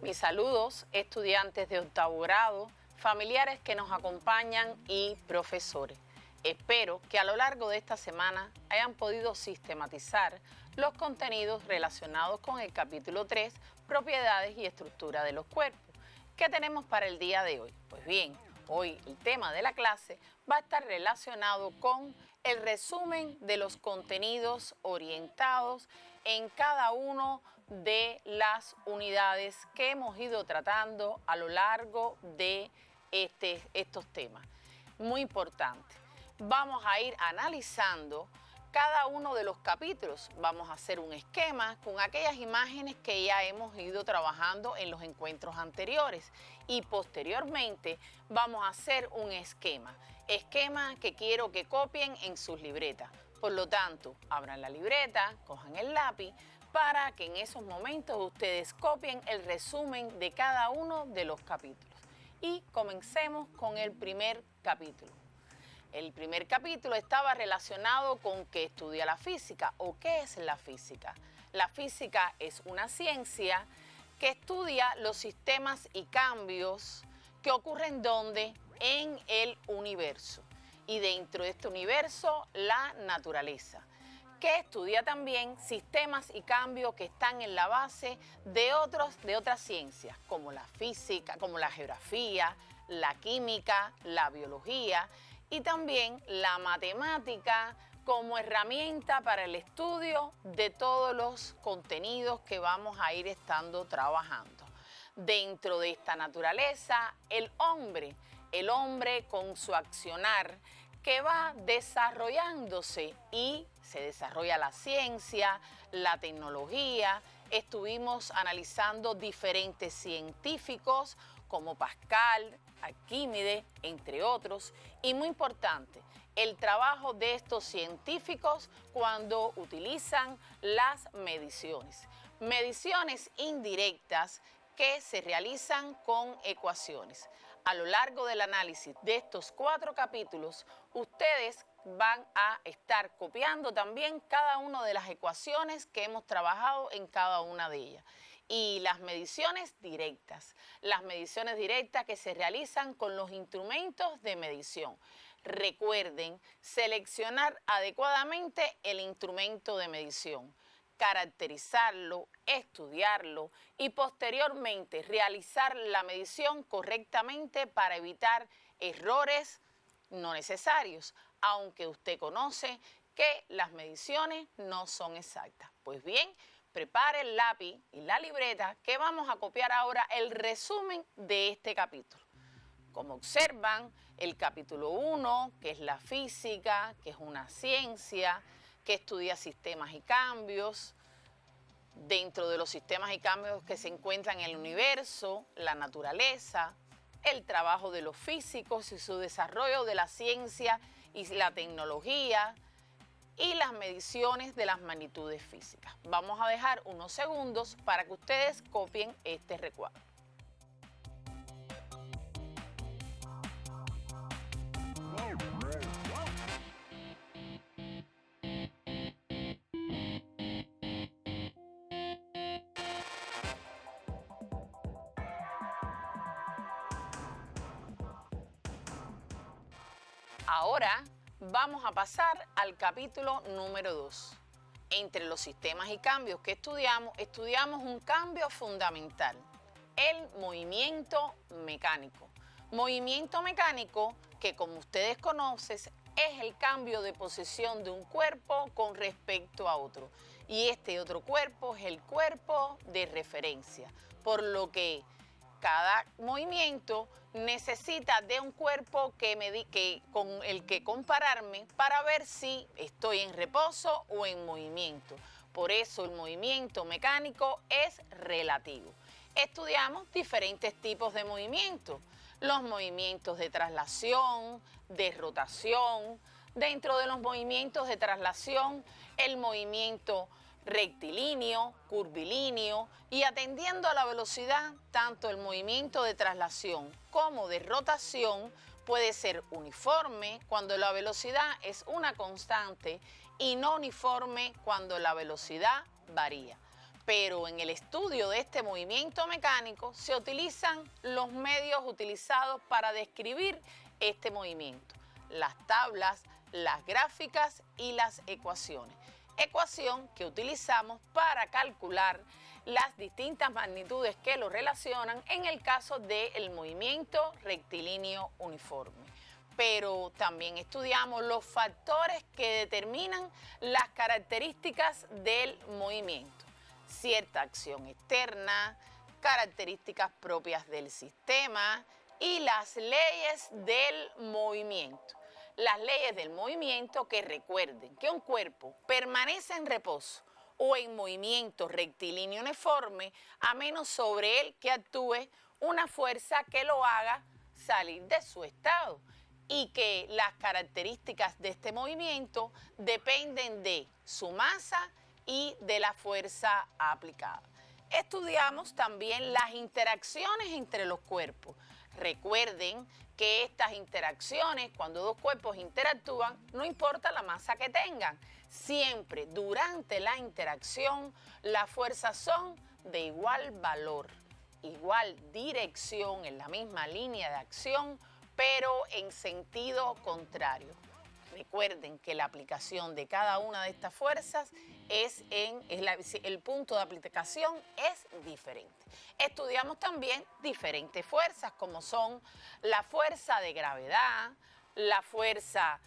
Mis saludos, estudiantes de octavo grado, familiares que nos acompañan y profesores. Espero que a lo largo de esta semana hayan podido sistematizar los contenidos relacionados con el capítulo 3, propiedades y estructura de los cuerpos. ¿Qué tenemos para el día de hoy? Pues bien, hoy el tema de la clase va a estar relacionado con el resumen de los contenidos orientados en cada uno de las unidades que hemos ido tratando a lo largo de estos temas. Muy importante. Vamos a ir analizando cada uno de los capítulos. Vamos a hacer un esquema con aquellas imágenes que ya hemos ido trabajando en los encuentros anteriores y posteriormente vamos a hacer un esquema que quiero que copien en sus libretas. Por lo tanto, abran la libreta, cojan el lápiz para que en esos momentos ustedes copien el resumen de cada uno de los capítulos. Y comencemos con el primer capítulo. El primer capítulo estaba relacionado con qué estudia la física o qué es la física. La física es una ciencia que estudia los sistemas y cambios que ocurren ¿dónde? En el universo. Y dentro de este universo, la naturaleza, que estudia también sistemas y cambios que están en la base de otras ciencias, como la física, como la geografía, la química, la biología y también la matemática como herramienta para el estudio de todos los contenidos que vamos a ir estando trabajando. Dentro de esta naturaleza, el hombre con su accionar que va desarrollándose y se desarrolla la ciencia, la tecnología. Estuvimos analizando diferentes científicos como Pascal, Arquímedes, entre otros, y muy importante, el trabajo de estos científicos cuando utilizan las mediciones. Mediciones indirectas que se realizan con ecuaciones. A lo largo del análisis de estos 4 capítulos, ustedes van a estar copiando también cada una de las ecuaciones que hemos trabajado en cada una de ellas. Y las mediciones directas que se realizan con los instrumentos de medición. Recuerden seleccionar adecuadamente el instrumento de medición, caracterizarlo, estudiarlo y posteriormente realizar la medición correctamente para evitar errores no necesarios, aunque usted conoce que las mediciones no son exactas. Pues bien, prepare el lápiz y la libreta que vamos a copiar ahora el resumen de este capítulo. Como observan, el capítulo 1, que es la física, que es una ciencia, que estudia sistemas y cambios. Dentro de los sistemas y cambios que se encuentran en el universo, la naturaleza, el trabajo de los físicos y su desarrollo de la ciencia y la tecnología y las mediciones de las magnitudes físicas. Vamos a dejar unos segundos para que ustedes copien este recuadro. Ahora vamos a pasar al capítulo número 2. Entre los sistemas y cambios que estudiamos un cambio fundamental, el movimiento mecánico. Movimiento mecánico que, como ustedes conocen, es el cambio de posición de un cuerpo con respecto a otro. Y este otro cuerpo es el cuerpo de referencia, por lo que cada movimiento necesita de un cuerpo con el que compararme para ver si estoy en reposo o en movimiento. Por eso el movimiento mecánico es relativo. Estudiamos diferentes tipos de movimientos. Los movimientos de traslación, de rotación. Dentro de los movimientos de traslación, el movimiento rectilíneo, curvilíneo y atendiendo a la velocidad, tanto el movimiento de traslación como de rotación puede ser uniforme cuando la velocidad es una constante y no uniforme cuando la velocidad varía. Pero en el estudio de este movimiento mecánico se utilizan los medios utilizados para describir este movimiento: las tablas, las gráficas y las ecuaciones. Ecuación que utilizamos para calcular las distintas magnitudes que lo relacionan en el caso del movimiento rectilíneo uniforme. Pero también estudiamos los factores que determinan las características del movimiento: cierta acción externa, características propias del sistema y las leyes del movimiento. Las leyes del movimiento, que recuerden que un cuerpo permanece en reposo o en movimiento rectilíneo uniforme a menos sobre él que actúe una fuerza que lo haga salir de su estado, y que las características de este movimiento dependen de su masa y de la fuerza aplicada. Estudiamos también las interacciones entre los cuerpos. Recuerden que estas interacciones, cuando dos cuerpos interactúan, no importa la masa que tengan, siempre durante la interacción las fuerzas son de igual valor, igual dirección, en la misma línea de acción, pero en sentido contrario. Recuerden que la aplicación de cada una de estas fuerzas el punto de aplicación es diferente. Estudiamos también diferentes fuerzas, como son la fuerza de gravedad, la fuerza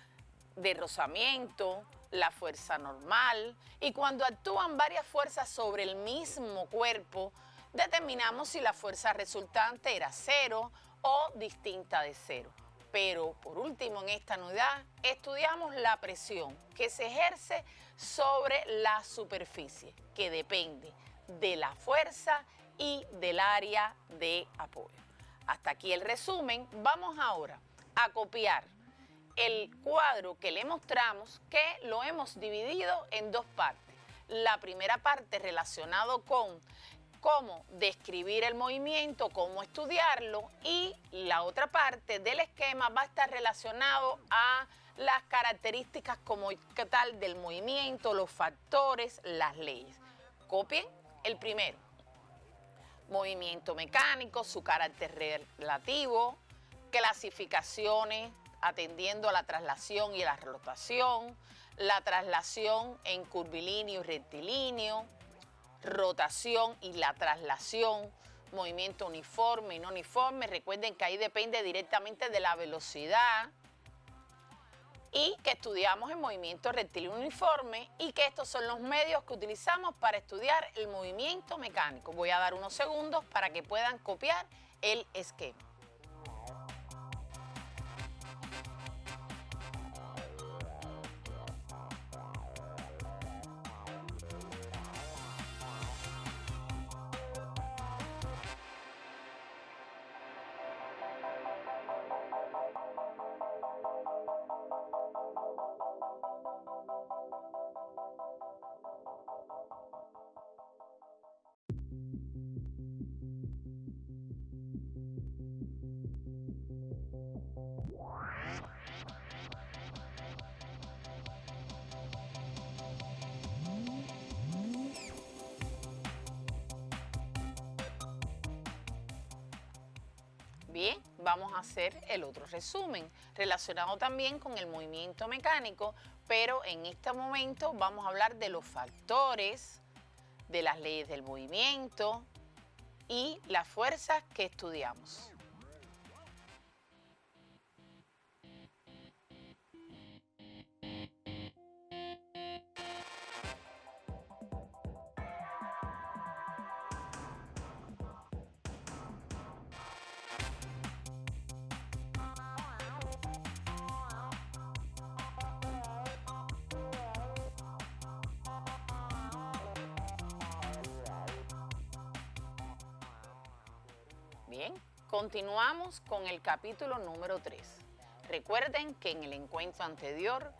de rozamiento, la fuerza normal, y cuando actúan varias fuerzas sobre el mismo cuerpo, determinamos si la fuerza resultante era cero o distinta de cero. Pero por último, en esta unidad estudiamos la presión que se ejerce sobre la superficie, que depende de la fuerza y del área de apoyo. Hasta aquí el resumen. Vamos ahora a copiar el cuadro que le mostramos, que lo hemos dividido en dos partes. La primera parte relacionado con cómo describir el movimiento, cómo estudiarlo, y la otra parte del esquema va a estar relacionado a las características como tal del movimiento, los factores, las leyes. Copien el primero: movimiento mecánico, su carácter relativo, clasificaciones atendiendo a la traslación y a la rotación, la traslación en curvilíneo y rectilíneo, rotación y la traslación, movimiento uniforme y no uniforme. Recuerden que ahí depende directamente de la velocidad, y que estudiamos el movimiento rectilíneo uniforme, y que estos son los medios que utilizamos para estudiar el movimiento mecánico. Voy a dar unos segundos para que puedan copiar el esquema. Bien, vamos a hacer el otro resumen relacionado también con el movimiento mecánico, pero en este momento vamos a hablar de los factores, de las leyes del movimiento y las fuerzas que estudiamos. Bien, continuamos con el capítulo número 3. Recuerden que en el encuentro anterior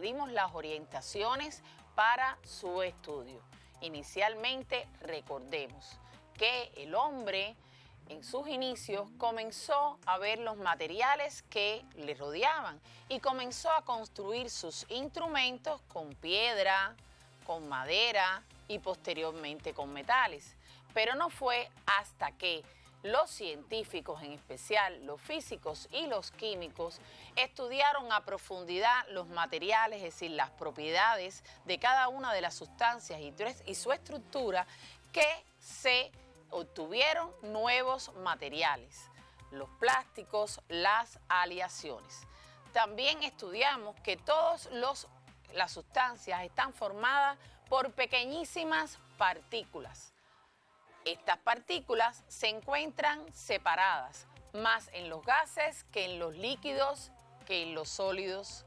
dimos las orientaciones para su estudio. Inicialmente, recordemos que el hombre en sus inicios comenzó a ver los materiales que le rodeaban y comenzó a construir sus instrumentos con piedra, con madera y posteriormente con metales. Pero no fue hasta que los científicos, en especial los físicos y los químicos, estudiaron a profundidad los materiales, es decir, las propiedades de cada una de las sustancias y su estructura, que se obtuvieron nuevos materiales, los plásticos, las aleaciones. También estudiamos que todas las sustancias están formadas por pequeñísimas partículas. Estas partículas se encuentran separadas, más en los gases que en los líquidos, que en los sólidos,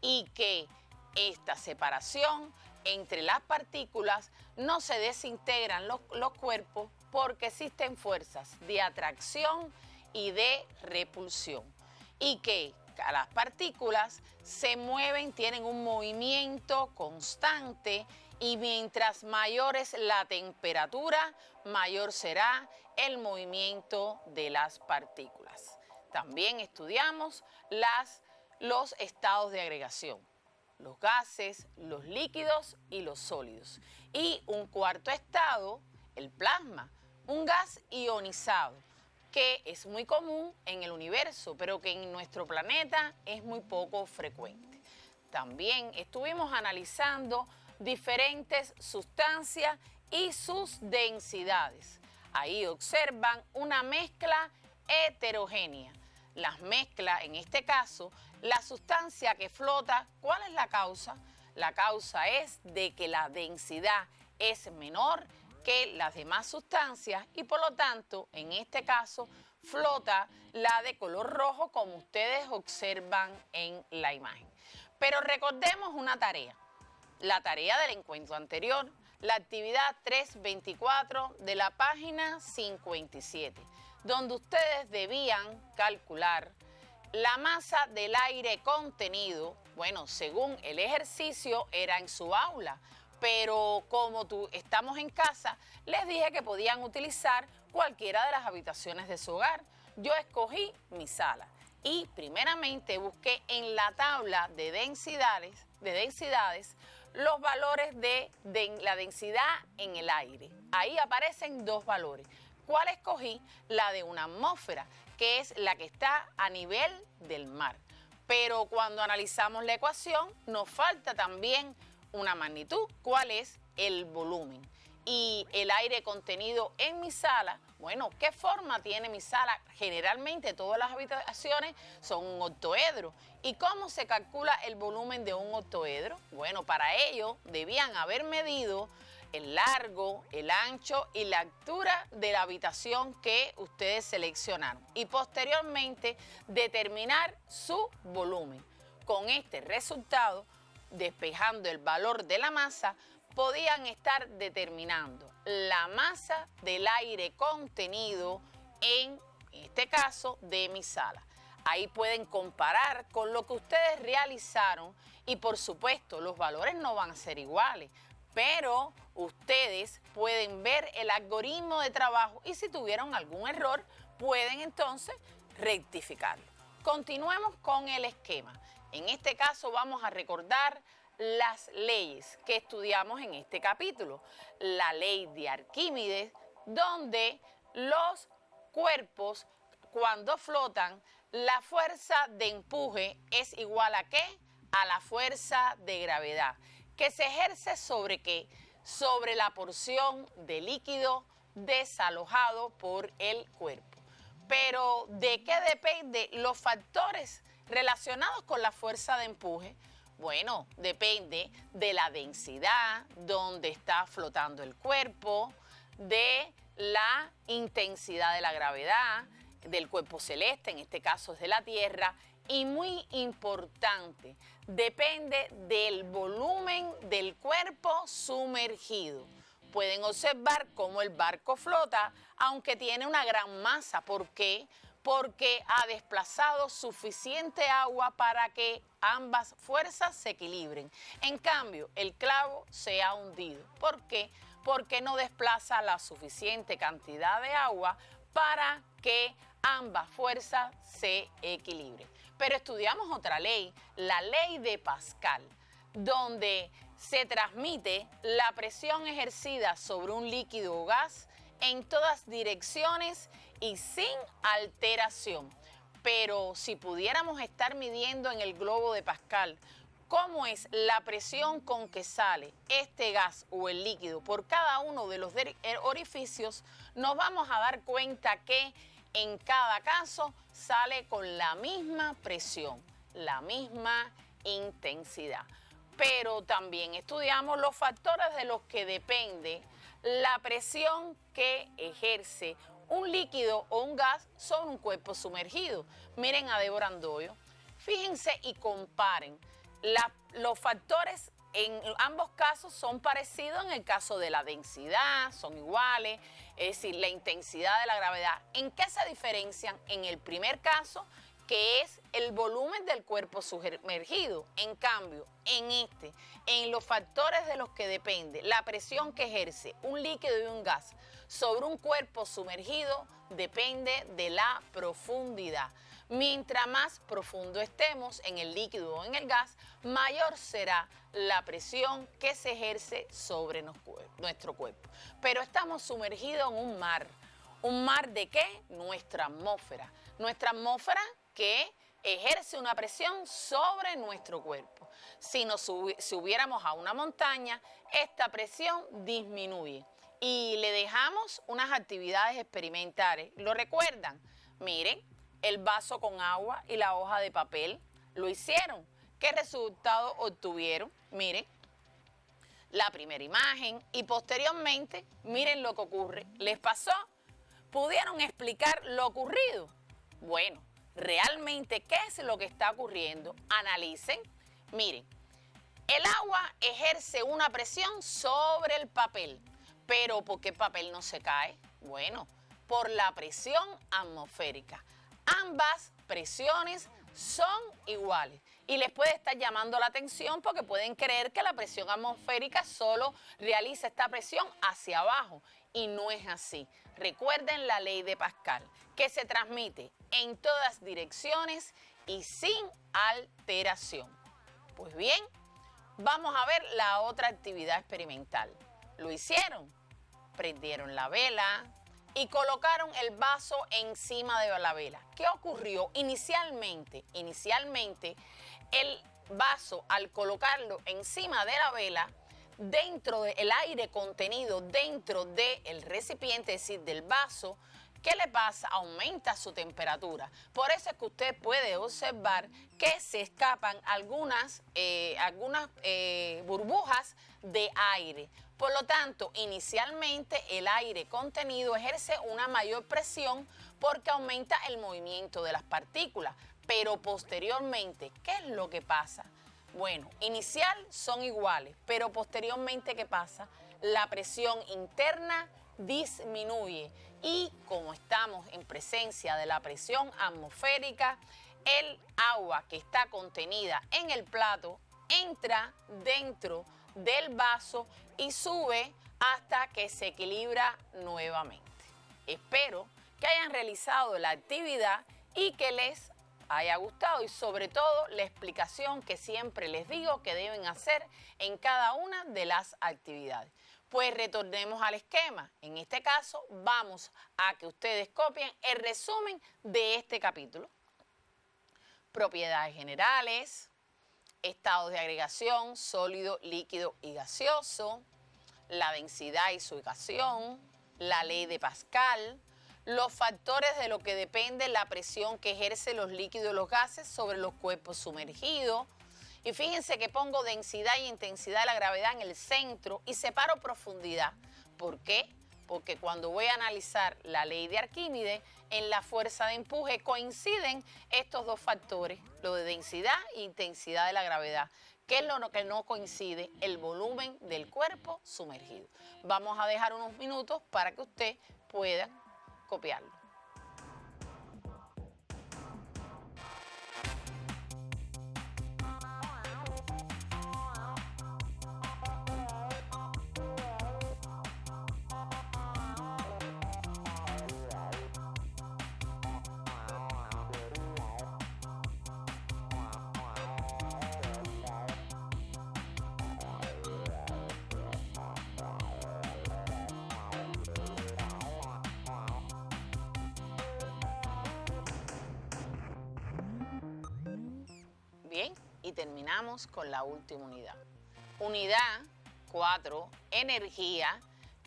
y que esta separación entre las partículas no se desintegran los cuerpos porque existen fuerzas de atracción y de repulsión, y que las partículas se mueven, tienen un movimiento constante, y mientras mayor es la temperatura, mayor será el movimiento de las partículas. También estudiamos los estados de agregación, los gases, los líquidos y los sólidos. Y un cuarto estado, el plasma, un gas ionizado, que es muy común en el universo, pero que en nuestro planeta es muy poco frecuente. También estuvimos analizando diferentes sustancias y sus densidades. Ahí observan una mezcla heterogénea. Las mezclas, en este caso, la sustancia que flota, ¿cuál es la causa? La causa es de que la densidad es menor que las demás sustancias y por lo tanto, en este caso, flota la de color rojo como ustedes observan en la imagen. Pero recordemos una tarea. La tarea del encuentro anterior, la actividad 324 de la página 57, donde ustedes debían calcular la masa del aire contenido. Bueno, según el ejercicio era en su aula, pero como estamos en casa, les dije que podían utilizar cualquiera de las habitaciones de su hogar. Yo escogí mi sala y primeramente busqué en la tabla de densidades los valores de la densidad en el aire. Ahí aparecen dos valores. ¿Cuál escogí? La de una atmósfera, que es la que está a nivel del mar. Pero cuando analizamos la ecuación, nos falta también una magnitud. ¿Cuál es? El volumen. Y el aire contenido en mi sala, bueno, ¿qué forma tiene mi sala? Generalmente todas las habitaciones son un octoedro. ¿Y cómo se calcula el volumen de un octoedro? Bueno, para ello debían haber medido el largo, el ancho y la altura de la habitación que ustedes seleccionaron y posteriormente determinar su volumen. Con este resultado, despejando el valor de la masa, podían estar determinando la masa del aire contenido en este caso de mi sala. Ahí pueden comparar con lo que ustedes realizaron y por supuesto los valores no van a ser iguales, pero ustedes pueden ver el algoritmo de trabajo y si tuvieron algún error pueden entonces rectificarlo. Continuemos con el esquema. En este caso vamos a recordar las leyes que estudiamos en este capítulo. La ley de Arquímedes, donde los cuerpos cuando flotan, la fuerza de empuje es igual ¿a qué? A la fuerza de gravedad, que se ejerce ¿sobre qué? Sobre la porción de líquido desalojado por el cuerpo. Pero ¿de qué depende los factores relacionados con la fuerza de empuje? Bueno, depende de la densidad, donde está flotando el cuerpo, de la intensidad de la gravedad, del cuerpo celeste, en este caso es de la Tierra, y muy importante, depende del volumen del cuerpo sumergido. Pueden observar cómo el barco flota, aunque tiene una gran masa. ¿Por qué? Porque ha desplazado suficiente agua para que ambas fuerzas se equilibren. En cambio, el clavo se ha hundido. ¿Por qué? Porque no desplaza la suficiente cantidad de agua para que ambas fuerzas se equilibren. Pero estudiamos otra ley, la ley de Pascal, donde Se transmite la presión ejercida sobre un líquido o gas en todas direcciones y sin alteración. Pero si pudiéramos estar midiendo en el globo de Pascal cómo es la presión con que sale este gas o el líquido por cada uno de los orificios, nos vamos a dar cuenta que en cada caso sale con la misma presión, la misma intensidad. Pero también estudiamos los factores de los que depende la presión que ejerce un líquido o un gas sobre un cuerpo sumergido. Miren a Débora Andoyo, fíjense y comparen. Los factores en ambos casos son parecidos. En el caso de la densidad son iguales, es decir, la intensidad de la gravedad. ¿En qué se diferencian? En el primer caso, que es el volumen del cuerpo sumergido. En cambio, en los factores de los que depende la presión que ejerce un líquido y un gas sobre un cuerpo sumergido, depende de la profundidad. Mientras más profundo estemos en el líquido o en el gas, mayor será la presión que se ejerce sobre nuestro cuerpo. Pero estamos sumergidos en un mar. ¿Un mar de qué? Nuestra atmósfera. Nuestra atmósfera que ejerce una presión sobre nuestro cuerpo. Si subiéramos a una montaña, esta presión disminuye. Y le dejamos unas actividades experimentales. ¿Lo recuerdan? Miren, el vaso con agua y la hoja de papel. Lo hicieron. ¿Qué resultado obtuvieron? Miren, la primera imagen y posteriormente, miren lo que ocurre. ¿Les pasó? ¿Pudieron explicar lo ocurrido? Bueno, realmente, ¿qué es lo que está ocurriendo? Analicen. Miren, el agua ejerce una presión sobre el papel. ¿Pero por qué el papel no se cae? Bueno, por la presión atmosférica. Ambas presiones son iguales. Y les puede estar llamando la atención porque pueden creer que la presión atmosférica solo realiza esta presión hacia abajo. Y no es así. Recuerden la ley de Pascal, que se transmite en todas direcciones y sin alteración. Pues bien, vamos a ver la otra actividad experimental. ¿Lo hicieron? Prendieron la vela y colocaron el vaso encima de la vela. ¿Qué ocurrió? Inicialmente, el vaso, al colocarlo encima de la vela, dentro del aire contenido dentro del recipiente, es decir, del vaso, ¿qué le pasa? Aumenta su temperatura. Por eso es que usted puede observar que se escapan algunas burbujas de aire. Por lo tanto, inicialmente el aire contenido ejerce una mayor presión porque aumenta el movimiento de las partículas. Pero posteriormente, ¿qué es lo que pasa? Bueno, inicial son iguales, pero posteriormente, ¿qué pasa? La presión interna disminuye y como estamos en presencia de la presión atmosférica, el agua que está contenida en el plato entra dentro del vaso y sube hasta que se equilibra nuevamente. Espero que hayan realizado la actividad y que les haya gustado y sobre todo la explicación que siempre les digo que deben hacer en cada una de las actividades. Pues retornemos al esquema. En este caso vamos a que ustedes copien el resumen de este capítulo. Propiedades generales, estados de agregación, sólido, líquido y gaseoso, la densidad y su ecuación, la ley de Pascal, los factores de lo que depende la presión que ejercen los líquidos y los gases sobre los cuerpos sumergidos. Y fíjense que pongo densidad y intensidad de la gravedad en el centro y separo profundidad. ¿Por qué? Porque cuando voy a analizar la ley de Arquímedes, en la fuerza de empuje coinciden estos dos factores, lo de densidad e intensidad de la gravedad. ¿Qué es lo que no coincide? El volumen del cuerpo sumergido. Vamos a dejar unos minutos para que usted pueda copiarlo. y terminamos con la última unidad. Unidad 4, energía,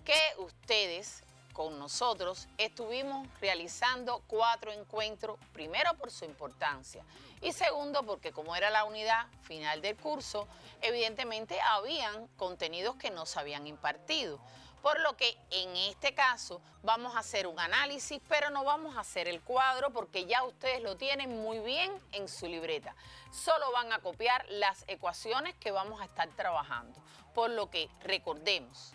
que ustedes con nosotros estuvimos realizando 4 encuentros, primero por su importancia y segundo porque como era la unidad final del curso, evidentemente habían contenidos que no se habían impartido. Por lo que en este caso vamos a hacer un análisis, pero no vamos a hacer el cuadro porque ya ustedes lo tienen muy bien en su libreta. Solo van a copiar las ecuaciones que vamos a estar trabajando. Por lo que recordemos,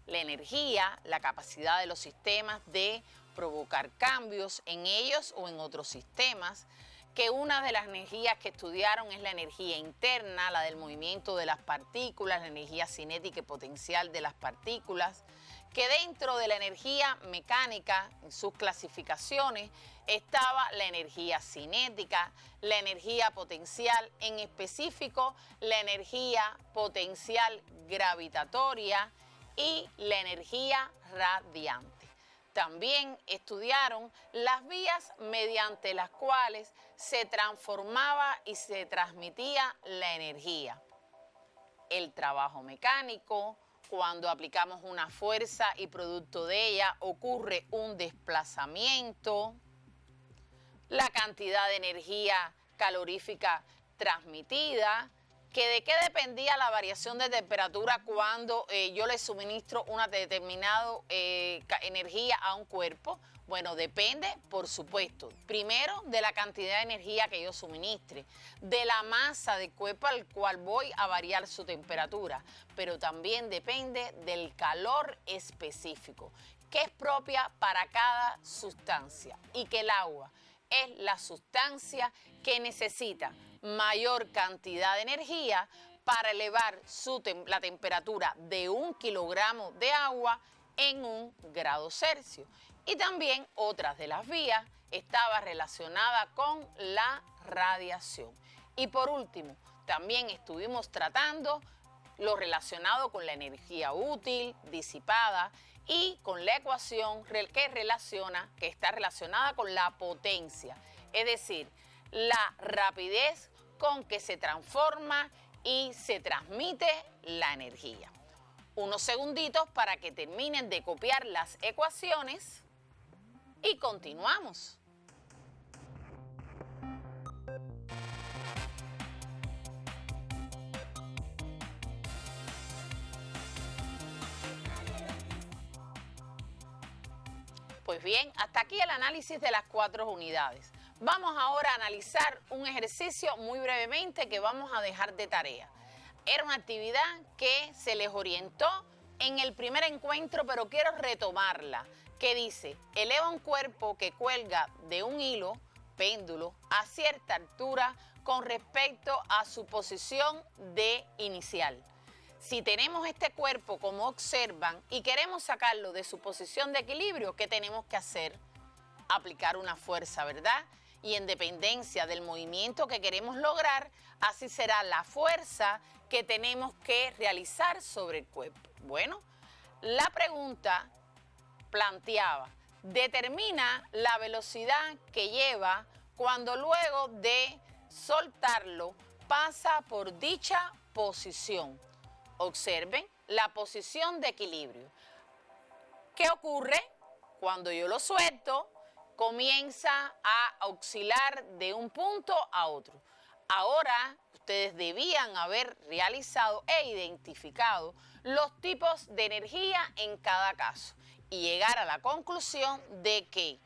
la energía, la capacidad de los sistemas de provocar cambios en ellos o en otros sistemas, que una de las energías que estudiaron es la energía interna, la del movimiento de las partículas, la energía cinética y potencial de las partículas, que dentro de la energía mecánica, en sus clasificaciones, estaba la energía cinética, la energía potencial, en específico la energía potencial gravitatoria y la energía radiante. También estudiaron las vías mediante las cuales se transformaba y se transmitía la energía. El trabajo mecánico, cuando aplicamos una fuerza y producto de ella ocurre un desplazamiento. La cantidad de energía calorífica transmitida, que de qué dependía la variación de temperatura cuando yo le suministro una determinada energía a un cuerpo. Bueno, depende, por supuesto, primero de la cantidad de energía que yo suministre, de la masa del cuerpo al cual voy a variar su temperatura, pero también depende del calor específico, que es propia para cada sustancia y que el agua es la sustancia que necesita mayor cantidad de energía para elevar la temperatura de 1 kilogramo de agua en 1 grado Celsius. Y también otras de las vías estaba relacionada con la radiación. Y por último, también estuvimos tratando lo relacionado con la energía útil, disipada, y con la ecuación que está relacionada con la potencia, es decir, la rapidez con que se transforma y se transmite la energía. Unos segunditos para que terminen de copiar las ecuaciones y continuamos. Pues bien, hasta aquí el análisis de las 4 unidades. Vamos ahora a analizar un ejercicio muy brevemente que vamos a dejar de tarea. Era una actividad que se les orientó en el primer encuentro, pero quiero retomarla, que dice, eleva un cuerpo que cuelga de un hilo, péndulo, a cierta altura con respecto a su posición de inicial. Si tenemos este cuerpo como observan y queremos sacarlo de su posición de equilibrio, ¿qué tenemos que hacer? Aplicar una fuerza, ¿verdad? Y en dependencia del movimiento que queremos lograr, así será la fuerza que tenemos que realizar sobre el cuerpo. Bueno, la pregunta planteaba, determina la velocidad que lleva cuando luego de soltarlo pasa por dicha posición. Observen la posición de equilibrio. ¿Qué ocurre? Cuando yo lo suelto, comienza a oscilar de un punto a otro. Ahora, ustedes debían haber realizado e identificado los tipos de energía en cada caso y llegar a la conclusión de que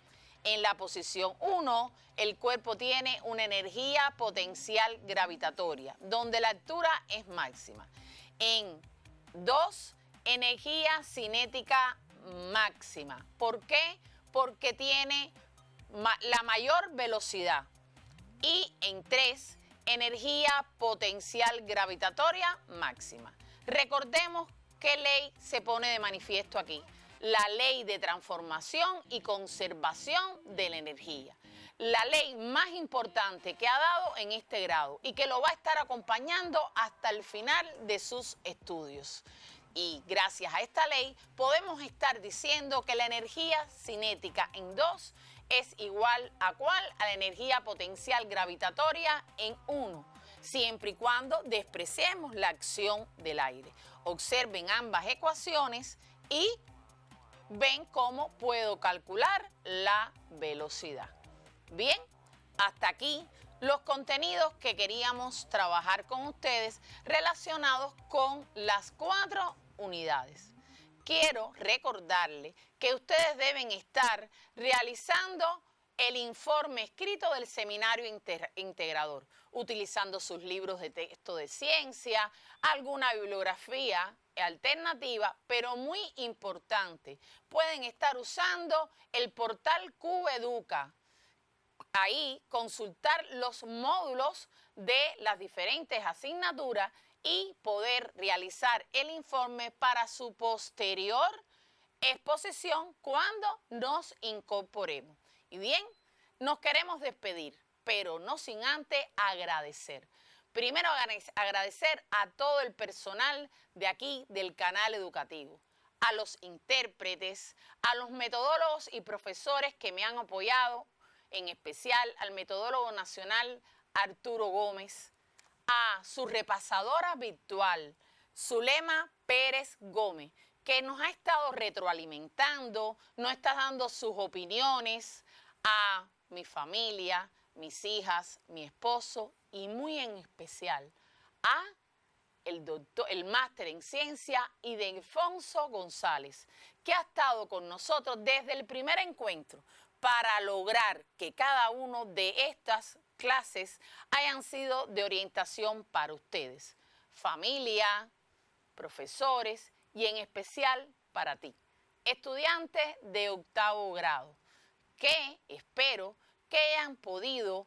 en la posición 1, el cuerpo tiene una energía potencial gravitatoria, donde la altura es máxima. En 2, energía cinética máxima. ¿Por qué? Porque tiene la mayor velocidad. Y en 3, energía potencial gravitatoria máxima. Recordemos qué ley se pone de manifiesto aquí. La ley de transformación y conservación de la energía. La ley más importante que ha dado en este grado y que lo va a estar acompañando hasta el final de sus estudios. Y gracias a esta ley podemos estar diciendo que la energía cinética en 2 es igual a ¿cuál? A la energía potencial gravitatoria en 1. siempre y cuando despreciemos la acción del aire. Observen ambas ecuaciones y ven cómo puedo calcular la velocidad. Bien, hasta aquí los contenidos que queríamos trabajar con ustedes relacionados con las 4 unidades. Quiero recordarles que ustedes deben estar realizando el informe escrito del seminario integrador, utilizando sus libros de texto de ciencia, alguna bibliografía alternativa, pero muy importante, pueden estar usando el portal CubeEduca. Ahí consultar los módulos de las diferentes asignaturas y poder realizar el informe para su posterior exposición cuando nos incorporemos. Y bien, nos queremos despedir, pero no sin antes agradecer. Primero agradecer a todo el personal de aquí del canal educativo, a los intérpretes, a los metodólogos y profesores que me han apoyado, en especial al metodólogo nacional Arturo Gómez, a su repasadora virtual, Zulema Pérez Gómez, que nos ha estado retroalimentando, nos está dando sus opiniones, a mi familia, mis hijas, mi esposo y muy en especial a el máster en ciencia Ildefonso González, que ha estado con nosotros desde el primer encuentro para lograr que cada uno de estas clases hayan sido de orientación para ustedes, familia, profesores y en especial para ti, estudiantes de 8º grado, que espero que hayan podido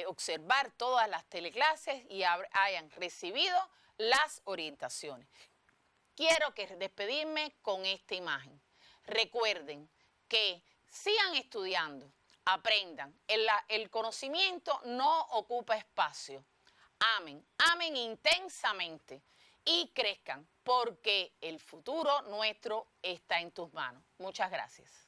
observar todas las teleclases y hayan recibido las orientaciones. Quiero despedirme con esta imagen. Recuerden que sigan estudiando, aprendan. El conocimiento no ocupa espacio. Amen, amen intensamente y crezcan, porque el futuro nuestro está en tus manos. Muchas gracias.